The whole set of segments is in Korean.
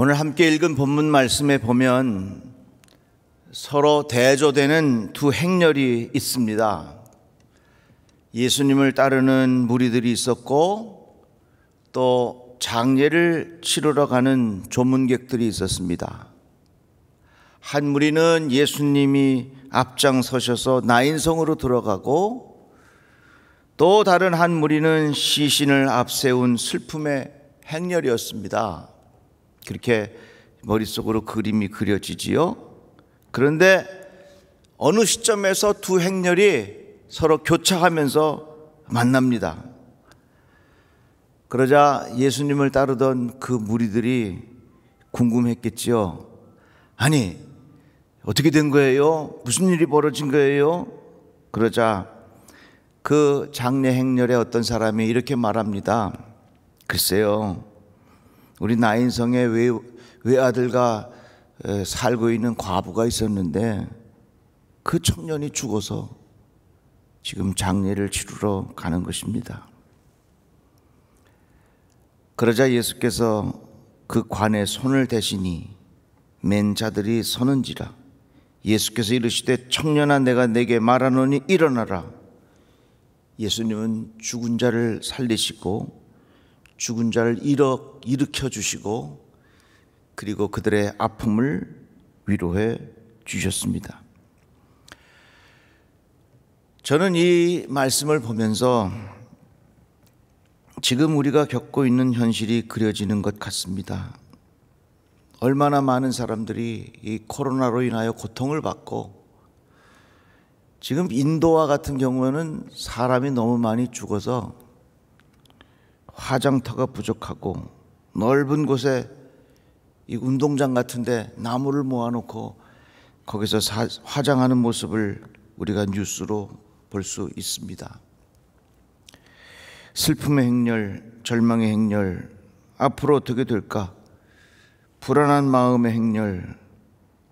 오늘 함께 읽은 본문 말씀에 보면 서로 대조되는 두 행렬이 있습니다. 예수님을 따르는 무리들이 있었고 또 장례를 치르러 가는 조문객들이 있었습니다. 한 무리는 예수님이 앞장서셔서 나인성으로 들어가고 또 다른 한 무리는 시신을 앞세운 슬픔의 행렬이었습니다. 그렇게 머릿속으로 그림이 그려지지요. 그런데 어느 시점에서 두 행렬이 서로 교차하면서 만납니다. 그러자 예수님을 따르던 그 무리들이 궁금했겠지요. 아니, 어떻게 된 거예요? 무슨 일이 벌어진 거예요? 그러자 그 장례 행렬의 어떤 사람이 이렇게 말합니다. 글쎄요, 우리 나인성에 외아들과 살고 있는 과부가 있었는데 그 청년이 죽어서 지금 장례를 치르러 가는 것입니다. 그러자 예수께서 그 관에 손을 대시니 맨 자들이 서는지라. 예수께서 이르시되 청년아, 내가 내게 말하노니 일어나라. 예수님은 죽은 자를 살리시고 죽은 자를 일으켜 주시고 그리고 그들의 아픔을 위로해 주셨습니다. 저는 이 말씀을 보면서 지금 우리가 겪고 있는 현실이 그려지는 것 같습니다. 얼마나 많은 사람들이 이 코로나로 인하여 고통을 받고, 지금 인도와 같은 경우에는 사람이 너무 많이 죽어서 화장터가 부족하고 넓은 곳에 이 운동장 같은데 나무를 모아놓고 거기서 화장하는 모습을 우리가 뉴스로 볼 수 있습니다. 슬픔의 행렬, 절망의 행렬, 앞으로 어떻게 될까? 불안한 마음의 행렬,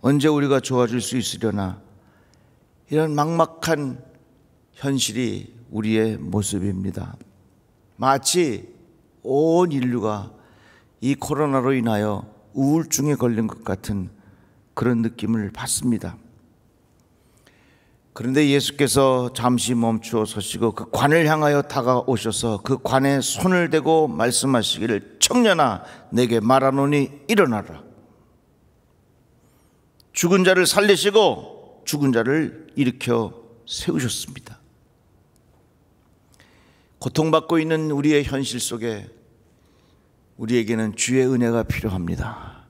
언제 우리가 좋아질 수 있으려나? 이런 막막한 현실이 우리의 모습입니다. 마치 온 인류가 이 코로나로 인하여 우울증에 걸린 것 같은 그런 느낌을 받습니다. 그런데 예수께서 잠시 멈추어 서시고 그 관을 향하여 다가오셔서 그 관에 손을 대고 말씀하시기를 청년아, 내게 말하노니 일어나라. 죽은 자를 살리시고 죽은 자를 일으켜 세우셨습니다. 고통받고 있는 우리의 현실 속에 우리에게는 주의 은혜가 필요합니다.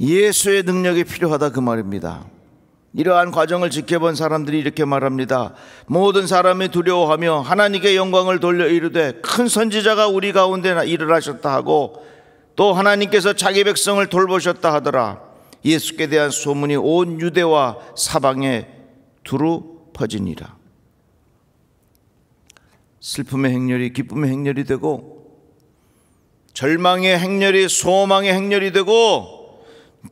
예수의 능력이 필요하다, 그 말입니다. 이러한 과정을 지켜본 사람들이 이렇게 말합니다. 모든 사람이 두려워하며 하나님께 영광을 돌려 이르되 큰 선지자가 우리 가운데 일어나셨다 하고 또 하나님께서 자기 백성을 돌보셨다 하더라. 예수께 대한 소문이 온 유대와 사방에 두루 퍼지니라. 슬픔의 행렬이 기쁨의 행렬이 되고, 절망의 행렬이 소망의 행렬이 되고,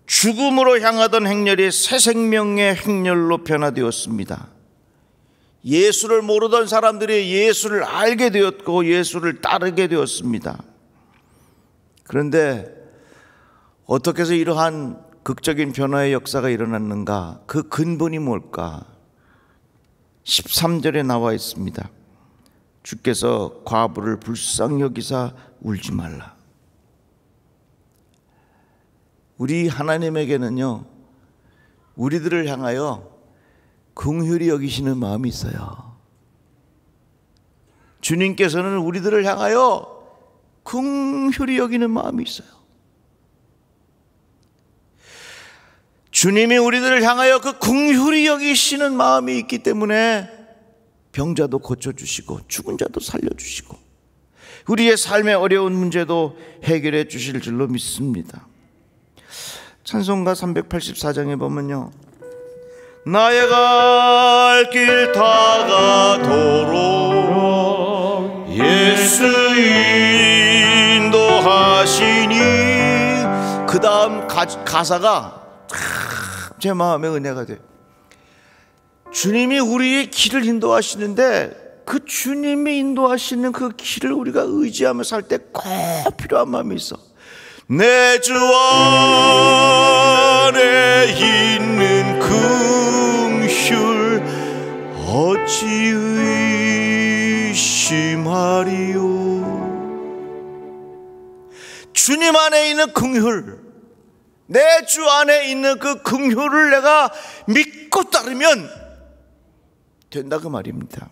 죽음으로 향하던 행렬이 새 생명의 행렬로 변화되었습니다. 예수를 모르던 사람들이 예수를 알게 되었고 예수를 따르게 되었습니다. 그런데 어떻게 해서 이러한 극적인 변화의 역사가 일어났는가? 그 근본이 뭘까? 13절에 나와 있습니다. 주께서 과부를 불쌍히 여기사 울지 말라. 우리 하나님에게는요, 우리들을 향하여 긍휼히 여기시는 마음이 있어요. 주님께서는 우리들을 향하여 긍휼히 여기는 마음이 있어요. 주님이 우리들을 향하여 그 긍휼히 여기시는 마음이 있기 때문에 병자도 고쳐주시고 죽은 자도 살려주시고 우리의 삶의 어려운 문제도 해결해 주실 줄로 믿습니다. 찬송가 384장에 보면요, 나의 갈 길 다가도록 예수 인도하시니, 그 다음 가사가 제 마음에 은혜가 돼요. 주님이 우리의 길을 인도하시는데 그 주님이 인도하시는 그 길을 우리가 의지하며 살 때 꼭 필요한 마음이 있어. 내 주 안에 있는 긍휼 어찌 의심하리요. 주님 안에 있는 긍휼, 내 주 안에 있는 그 긍휼을 내가 믿고 따르면 된다 그 말입니다.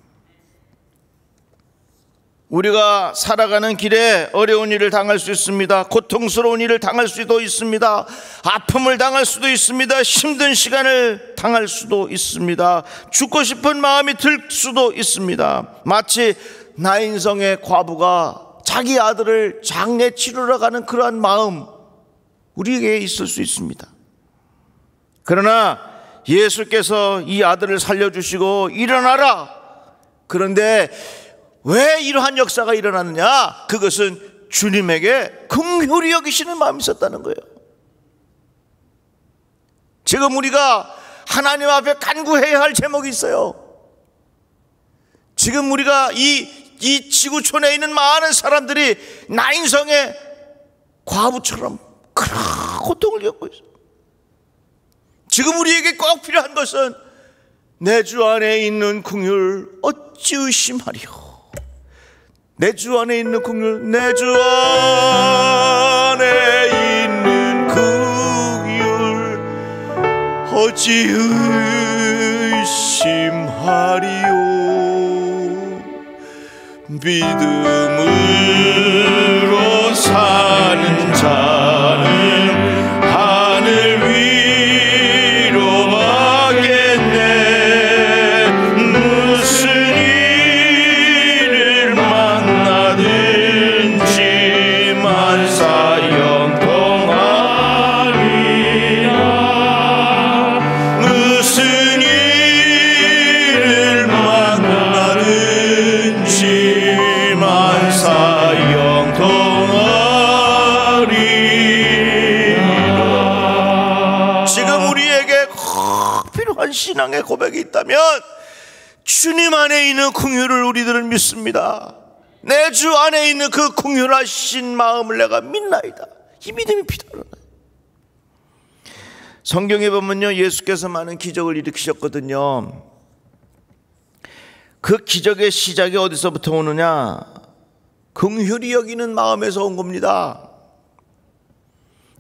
우리가 살아가는 길에 어려운 일을 당할 수 있습니다. 고통스러운 일을 당할 수도 있습니다. 아픔을 당할 수도 있습니다. 힘든 시간을 당할 수도 있습니다. 죽고 싶은 마음이 들 수도 있습니다. 마치 나인성의 과부가 자기 아들을 장례 치르러 가는 그러한 마음 우리에게 있을 수 있습니다. 그러나 예수께서 이 아들을 살려주시고 일어나라. 그런데 왜 이러한 역사가 일어나느냐? 그것은 주님에게 긍휼히 여기시는 마음이 있었다는 거예요. 지금 우리가 하나님 앞에 간구해야 할 제목이 있어요. 지금 우리가 이 지구촌에 있는 많은 사람들이 나인성의 과부처럼 그런 고통을 겪고 있어요. 지금 우리에게 꼭 필요한 것은 내 주 안에 있는 긍휼 어찌 의심하리요. 내 주 안에 있는 긍휼, 내 주 안에 있는 긍휼 어찌 의심하리요. 믿음으로 사는 자는 하늘 위로 가겠네. 무슨 일을 만나든지 만사 영통하리라. 무슨 일을 만나든지 만사 영통하리라. 지금 우리에게 꼭 필요한 신앙의 고백이 있다면 주님 안에 있는 긍휼을 우리들은 믿습니다. 내 주 안에 있는 그 긍휼하신 마음을 내가 믿나이다. 이 믿음이 필요하다. 성경에 보면요, 예수께서 많은 기적을 일으키셨거든요. 그 기적의 시작이 어디서부터 오느냐? 긍휼히 여기는 마음에서 온 겁니다.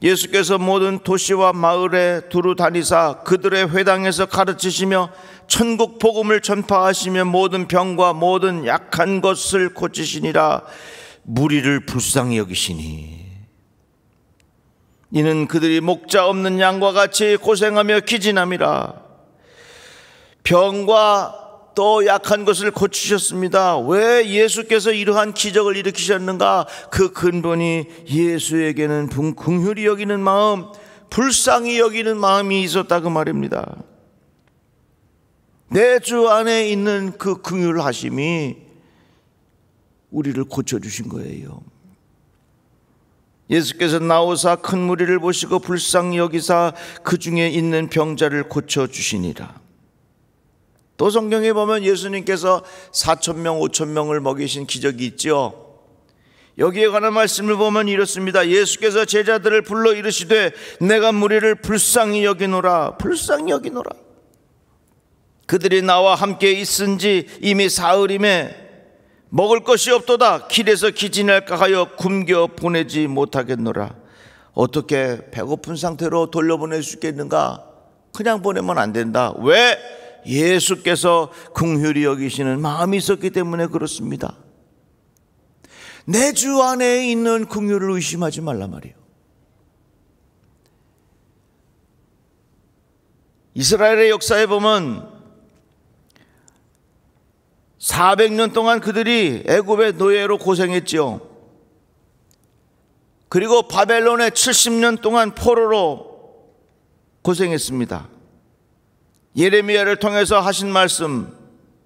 예수께서 모든 도시와 마을에 두루 다니사 그들의 회당에서 가르치시며 천국 복음을 전파하시며 모든 병과 모든 약한 것을 고치시니라. 무리를 불쌍히 여기시니 이는 그들이 목자 없는 양과 같이 고생하며 기진함이라. 병과 또 약한 것을 고치셨습니다. 왜 예수께서 이러한 기적을 일으키셨는가? 그 근본이 예수에게는 긍휼히 여기는 마음, 불쌍히 여기는 마음이 있었다 그 말입니다. 내 주 안에 있는 그 긍휼하심이 우리를 고쳐주신 거예요. 예수께서 나오사 큰 무리를 보시고 불쌍히 여기사 그 중에 있는 병자를 고쳐주시니라. 또 성경에 보면 예수님께서 4,000명 5,000명을 먹이신 기적이 있죠. 여기에 관한 말씀을 보면 이렇습니다. 예수께서 제자들을 불러 이르시되 내가 무리를 불쌍히 여기노라. 불쌍히 여기노라. 그들이 나와 함께 있은지 이미 사흘임에 먹을 것이 없도다. 길에서 기진할까 하여 굶겨 보내지 못하겠노라. 어떻게 배고픈 상태로 돌려보낼 수 있겠는가? 그냥 보내면 안 된다. 왜? 예수께서 긍휼히 여기시는 마음이 있었기 때문에 그렇습니다. 내 주 안에 있는 긍휼을 의심하지 말란 말이에요. 이스라엘의 역사에 보면 400년 동안 그들이 애굽의 노예로 고생했지요. 그리고 바벨론에 70년 동안 포로로 고생했습니다. 예레미야를 통해서 하신 말씀,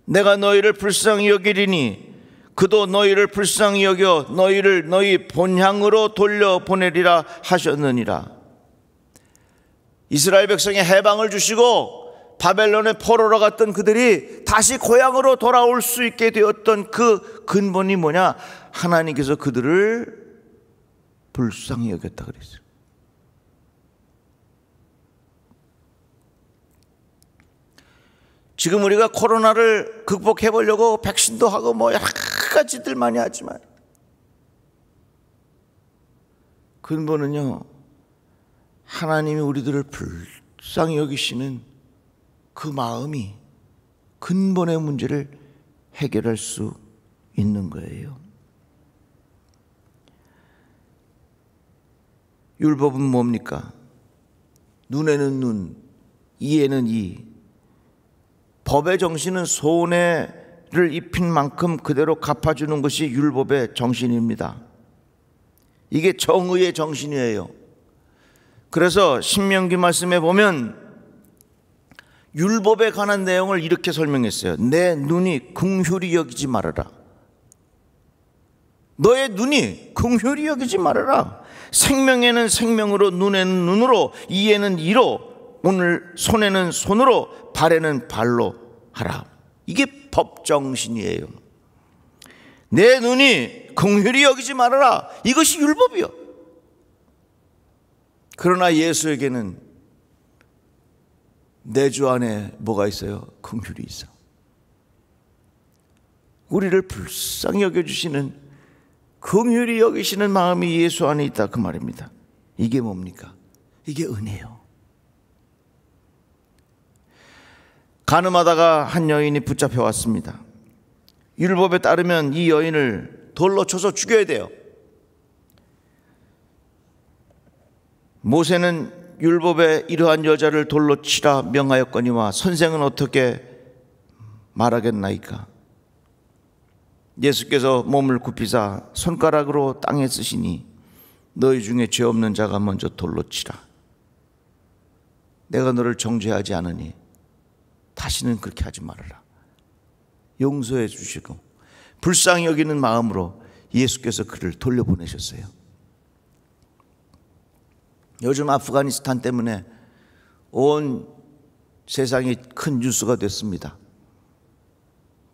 내가 너희를 불쌍히 여기리니 그도 너희를 불쌍히 여겨 너희를 너희 본향으로 돌려보내리라 하셨느니라. 이스라엘 백성에 해방을 주시고 바벨론의 포로로 갔던 그들이 다시 고향으로 돌아올 수 있게 되었던 그 근본이 뭐냐? 하나님께서 그들을 불쌍히 여겼다 그랬어요. 지금 우리가 코로나를 극복해 보려고 백신도 하고 뭐 여러 가지들 많이 하지만 근본은요, 하나님이 우리들을 불쌍히 여기시는 그 마음이 근본의 문제를 해결할 수 있는 거예요. 율법은 뭡니까? 눈에는 눈, 이에는 이. 법의 정신은 손해를 입힌 만큼 그대로 갚아주는 것이 율법의 정신입니다. 이게 정의의 정신이에요. 그래서 신명기 말씀에 보면 율법에 관한 내용을 이렇게 설명했어요. 내 눈이 긍휼히 여기지 말아라. 너의 눈이 긍휼히 여기지 말아라. 생명에는 생명으로, 눈에는 눈으로, 이에는 이로, 오늘 손에는 손으로, 발에는 발로 하라. 이게 법정신이에요. 내 눈이 긍휼히 여기지 말아라. 이것이 율법이요. 그러나 예수에게는 내 주 안에 뭐가 있어요? 긍휼이 있어. 우리를 불쌍히 여겨주시는, 긍휼히 여기시는 마음이 예수 안에 있다 그 말입니다. 이게 뭡니까? 이게 은혜요. 가늠하다가 한 여인이 붙잡혀 왔습니다. 율법에 따르면 이 여인을 돌로 쳐서 죽여야 돼요. 모세는 율법에 이러한 여자를 돌로 치라 명하였거니와 선생은 어떻게 말하겠나이까? 예수께서 몸을 굽히사 손가락으로 땅에 쓰시니 너희 중에 죄 없는 자가 먼저 돌로 치라. 내가 너를 정죄하지 않으니 다시는 그렇게 하지 말아라. 용서해 주시고 불쌍히 여기는 마음으로 예수께서 그를 돌려보내셨어요. 요즘 아프가니스탄 때문에 온 세상이 큰 뉴스가 됐습니다.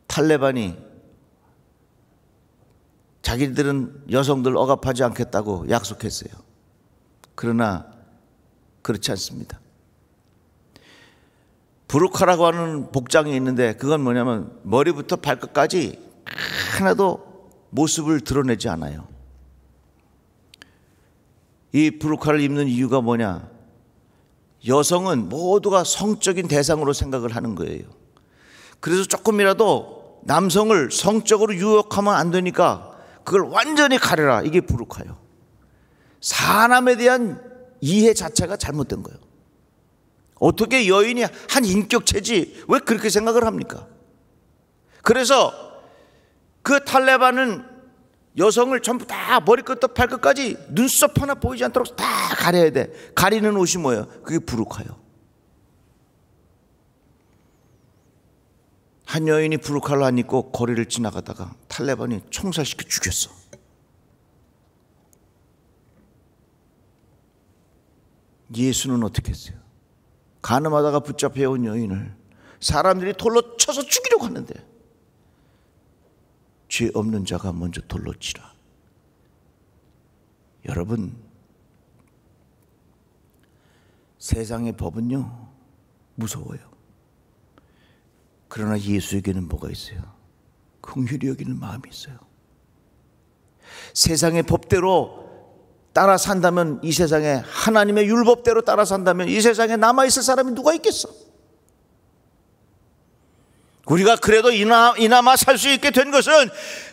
탈레반이 자기들은 여성들 억압하지 않겠다고 약속했어요. 그러나 그렇지 않습니다. 부르카라고 하는 복장이 있는데 그건 뭐냐면 머리부터 발끝까지 하나도 모습을 드러내지 않아요. 이 부르카를 입는 이유가 뭐냐? 여성은 모두가 성적인 대상으로 생각을 하는 거예요. 그래서 조금이라도 남성을 성적으로 유혹하면 안 되니까 그걸 완전히 가려라. 이게 부르카예요. 사람에 대한 이해 자체가 잘못된 거예요. 어떻게 여인이 한 인격체지 왜 그렇게 생각을 합니까? 그래서 그 탈레반은 여성을 전부 다 머리끝부터 발끝까지 눈썹 하나 보이지 않도록 다 가려야 돼. 가리는 옷이 뭐예요? 그게 부르카예요. 한 여인이 부르카를 안 입고 거리를 지나가다가 탈레반이 총살시켜 죽였어. 예수는 어떻게 했어요? 가늠하다가 붙잡혀온 여인을 사람들이 돌로 쳐서 죽이려고 하는데 죄 없는 자가 먼저 돌로 치라. 여러분, 세상의 법은요 무서워요. 그러나 예수에게는 뭐가 있어요? 긍휼히 여기는 마음이 있어요. 세상의 법대로 따라 산다면, 이 세상에 하나님의 율법대로 따라 산다면 이 세상에 남아있을 사람이 누가 있겠어? 우리가 그래도 이나마 살 수 있게 된 것은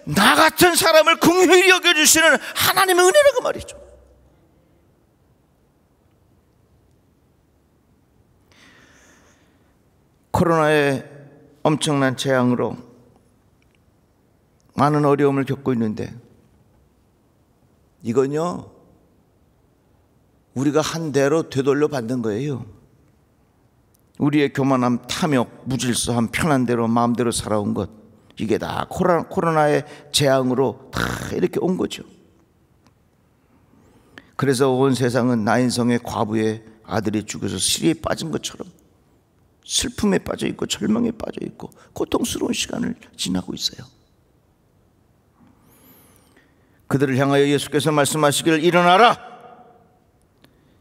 나 같은 사람을 긍휼히 여겨주시는 하나님의 은혜라고 말이죠. 코로나의 엄청난 재앙으로 많은 어려움을 겪고 있는데 이건요 우리가 한 대로 되돌려 받는 거예요. 우리의 교만함, 탐욕, 무질서함, 편한 대로 마음대로 살아온 것, 이게 다 코로나의 재앙으로 다 이렇게 온 거죠. 그래서 온 세상은 나인성의 과부의 아들이 죽어서 시리에 빠진 것처럼 슬픔에 빠져 있고 절망에 빠져 있고 고통스러운 시간을 지나고 있어요. 그들을 향하여 예수께서 말씀하시기를 일어나라.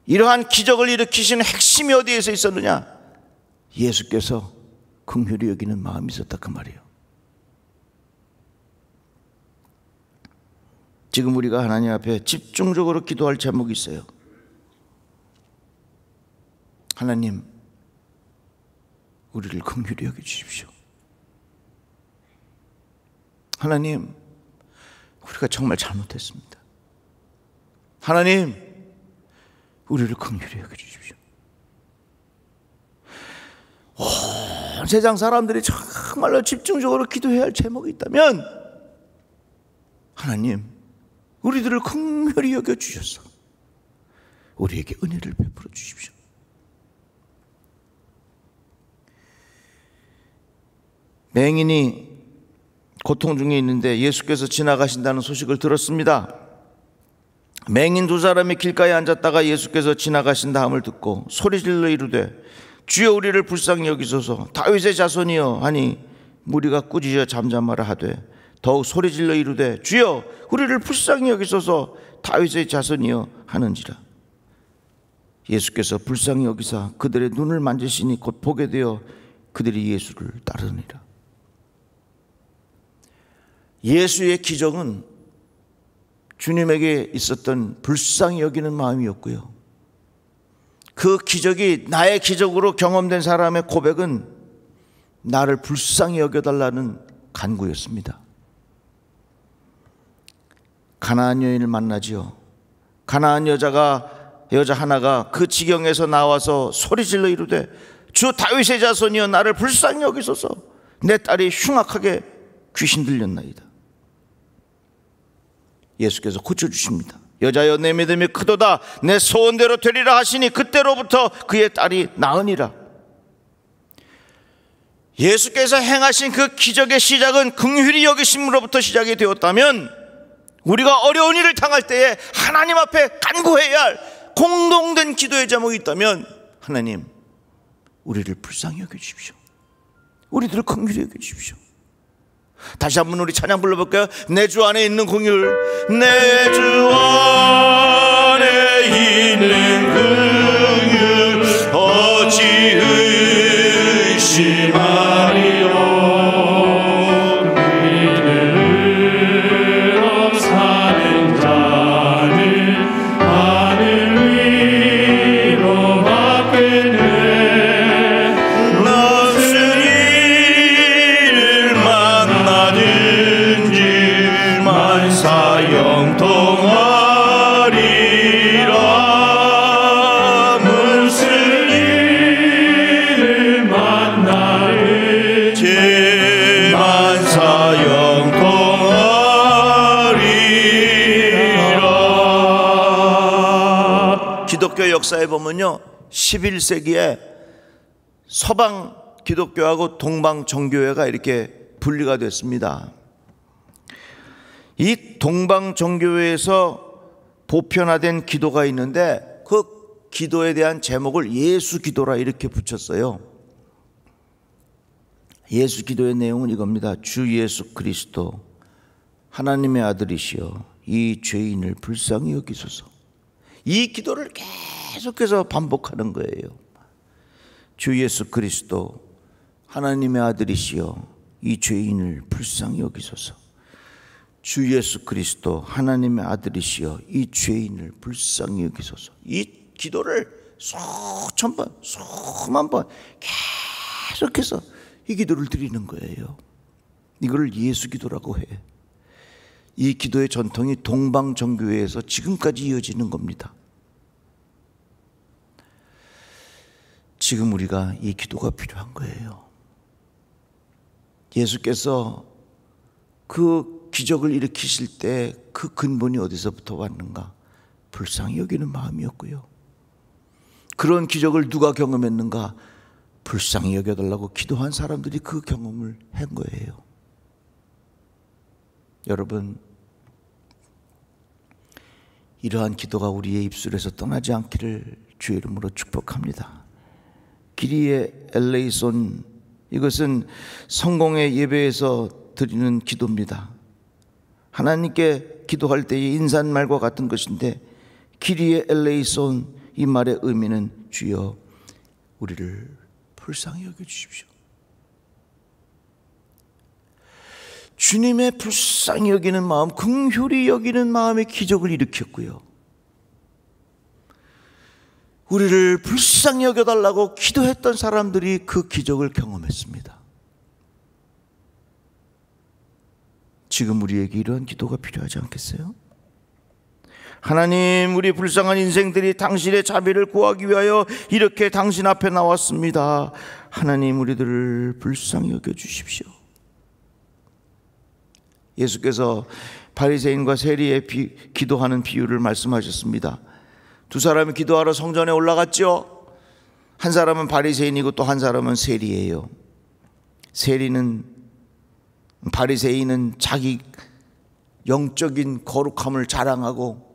이러한 기적을 일으키시는 핵심이 어디에서 있었느냐? 예수께서 긍휼히 여기는 마음이 있었다 그 말이에요. 지금 우리가 하나님 앞에 집중적으로 기도할 제목이 있어요. 하나님, 우리를 긍휼히 여겨주십시오. 하나님, 우리가 정말 잘못했습니다. 하나님, 우리를 긍휼히 여겨주십시오. 온 세상 사람들이 정말로 집중적으로 기도해야 할 제목이 있다면 하나님, 우리들을 긍휼히 여겨주셔서 우리에게 은혜를 베풀어 주십시오. 맹인이 고통 중에 있는데 예수께서 지나가신다는 소식을 들었습니다. 맹인 두 사람이 길가에 앉았다가 예수께서 지나가신다 함을 듣고 소리질러 이르되 주여 우리를 불쌍히 여기소서 다윗의 자손이여 하니 무리가 꾸짖어 잠잠하라 하되 더욱 소리질러 이르되 주여 우리를 불쌍히 여기소서 다윗의 자손이여 하는지라. 예수께서 불쌍히 여기사 그들의 눈을 만지시니 곧 보게 되어 그들이 예수를 따르니라. 예수의 기적은 주님에게 있었던 불쌍히 여기는 마음이었고요, 그 기적이 나의 기적으로 경험된 사람의 고백은 나를 불쌍히 여겨달라는 간구였습니다. 가나안 여인을 만나지요. 가나안 여자 하나가 그 지경에서 나와서 소리질러 이르되 주 다윗의 자손이여 나를 불쌍히 여기소서 내 딸이 흉악하게 귀신 들렸나이다. 예수께서 고쳐주십니다. 여자여 내 믿음이 크도다 내 소원대로 되리라 하시니 그때로부터 그의 딸이 나으니라. 예수께서 행하신 그 기적의 시작은 긍휼히 여기심으로부터 시작이 되었다면 우리가 어려운 일을 당할 때에 하나님 앞에 간구해야 할 공동된 기도의 제목이 있다면 하나님, 우리를 불쌍히 여겨주십시오. 우리들을 긍휼히 여겨주십시오. 다시 한번 우리 찬양 불러볼까요? 내 주 안에 있는 긍휼, 내 주 안에 있는 긍휼 어찌 의심하리요. 믿음으로 사는 자는 하늘 위로 받겠네. 영통하리라. 무슨 일을 만나든지 만사 영통하리라. 기독교 역사에 보면요, 11세기에 서방 기독교하고 동방 정교회가 이렇게 분리가 됐습니다. 이 동방 정교회에서 보편화된 기도가 있는데 그 기도에 대한 제목을 예수 기도라 이렇게 붙였어요. 예수 기도의 내용은 이겁니다. 주 예수 그리스도 하나님의 아들이시여 이 죄인을 불쌍히 여기소서. 이 기도를 계속해서 반복하는 거예요. 주 예수 그리스도 하나님의 아들이시여 이 죄인을 불쌍히 여기소서. 주 예수 그리스도 하나님의 아들이시여 이 죄인을 불쌍히 여기소서. 이 기도를 수천 번, 수만 번 계속해서 이 기도를 드리는 거예요. 이걸 예수 기도라고 해. 이 기도의 전통이 동방 정교회에서 지금까지 이어지는 겁니다. 지금 우리가 이 기도가 필요한 거예요. 예수께서 그 기적을 일으키실 때 그 근본이 어디서부터 왔는가? 불쌍히 여기는 마음이었고요, 그런 기적을 누가 경험했는가? 불쌍히 여겨달라고 기도한 사람들이 그 경험을 한 거예요. 여러분, 이러한 기도가 우리의 입술에서 떠나지 않기를 주의 이름으로 축복합니다. 기리의 엘레이손, 이것은 성공의 예배에서 드리는 기도입니다. 하나님께 기도할 때의 인사말과 같은 것인데 키리에 엘레이손 이 말의 의미는 주여 우리를 불쌍히 여겨주십시오. 주님의 불쌍히 여기는 마음, 긍휼히 여기는 마음의 기적을 일으켰고요. 우리를 불쌍히 여겨달라고 기도했던 사람들이 그 기적을 경험했습니다. 지금 우리에게 이러한 기도가 필요하지 않겠어요? 하나님, 우리 불쌍한 인생들이 당신의 자비를 구하기 위하여 이렇게 당신 앞에 나왔습니다. 하나님, 우리들을 불쌍히 여겨주십시오. 예수께서 바리새인과 세리의 기도하는 비유를 말씀하셨습니다. 두 사람이 기도하러 성전에 올라갔죠. 한 사람은 바리새인이고 또 한 사람은 세리예요. 바리새인은 자기 영적인 거룩함을 자랑하고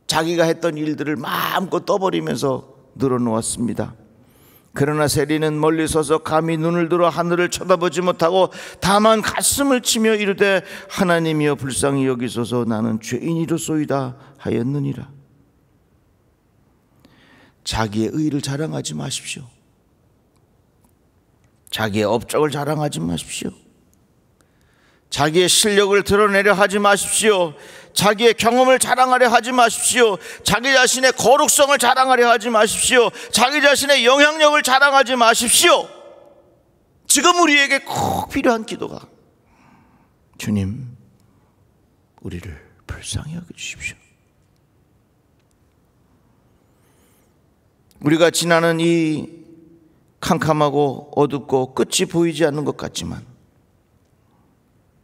자기가 했던 일들을 마음껏 떠버리면서 늘어놓았습니다. 그러나 세리는 멀리 서서 감히 눈을 들어 하늘을 쳐다보지 못하고 다만 가슴을 치며 이르되 하나님이여 불쌍히 여기소서 나는 죄인이로소이다 하였느니라. 자기의 의를 자랑하지 마십시오. 자기의 업적을 자랑하지 마십시오. 자기의 실력을 드러내려 하지 마십시오. 자기의 경험을 자랑하려 하지 마십시오. 자기 자신의 거룩성을 자랑하려 하지 마십시오. 자기 자신의 영향력을 자랑하지 마십시오. 지금 우리에게 꼭 필요한 기도가 주님, 우리를 불쌍히 여겨주십시오. 우리가 지나는 이 캄캄하고 어둡고 끝이 보이지 않는 것 같지만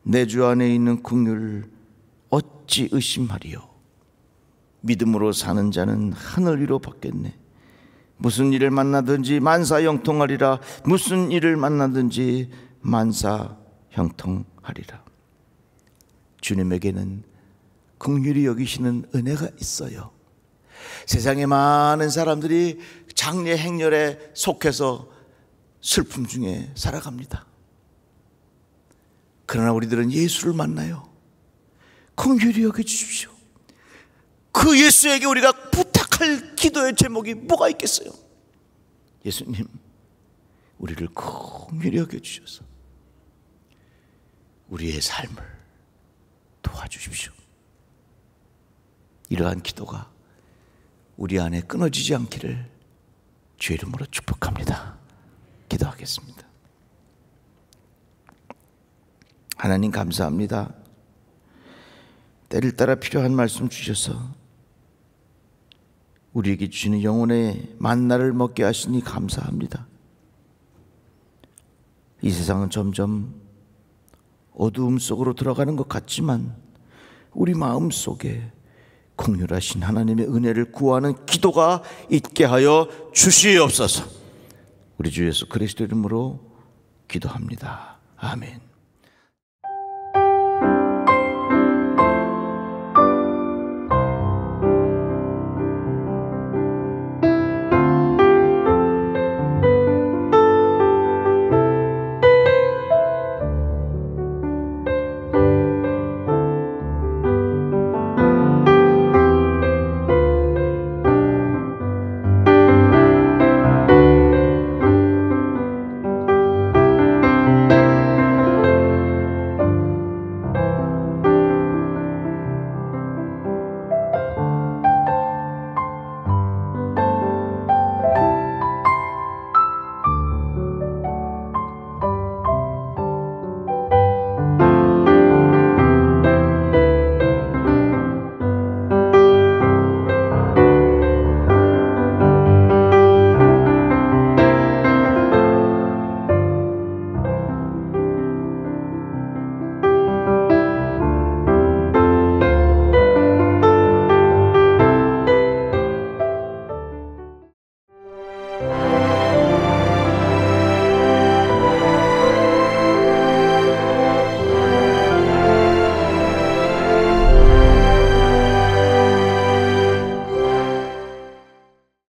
내 주 안에 있는 긍휼을 어찌 의심하리요. 믿음으로 사는 자는 하늘 위로 받겠네. 무슨 일을 만나든지 만사형통하리라. 무슨 일을 만나든지 만사형통하리라. 주님에게는 긍휼히 여기시는 은혜가 있어요. 세상에 많은 사람들이 장래 행렬에 속해서 슬픔 중에 살아갑니다. 그러나 우리들은 예수를 만나요. 긍휼히 여겨주십시오. 그 예수에게 우리가 부탁할 기도의 제목이 뭐가 있겠어요? 예수님, 우리를 긍휼히 여겨주셔서 우리의 삶을 도와주십시오. 이러한 기도가 우리 안에 끊어지지 않기를 주의 이름으로 축복합니다. 기도하겠습니다. 하나님 감사합니다. 때를 따라 필요한 말씀 주셔서 우리에게 주시는 영혼의 만나를 먹게 하시니 감사합니다. 이 세상은 점점 어두움 속으로 들어가는 것 같지만 우리 마음 속에 긍휼하신 하나님의 은혜를 구하는 기도가 있게 하여 주시옵소서. 우리 주 예수 그리스도 이름으로 기도합니다. 아멘.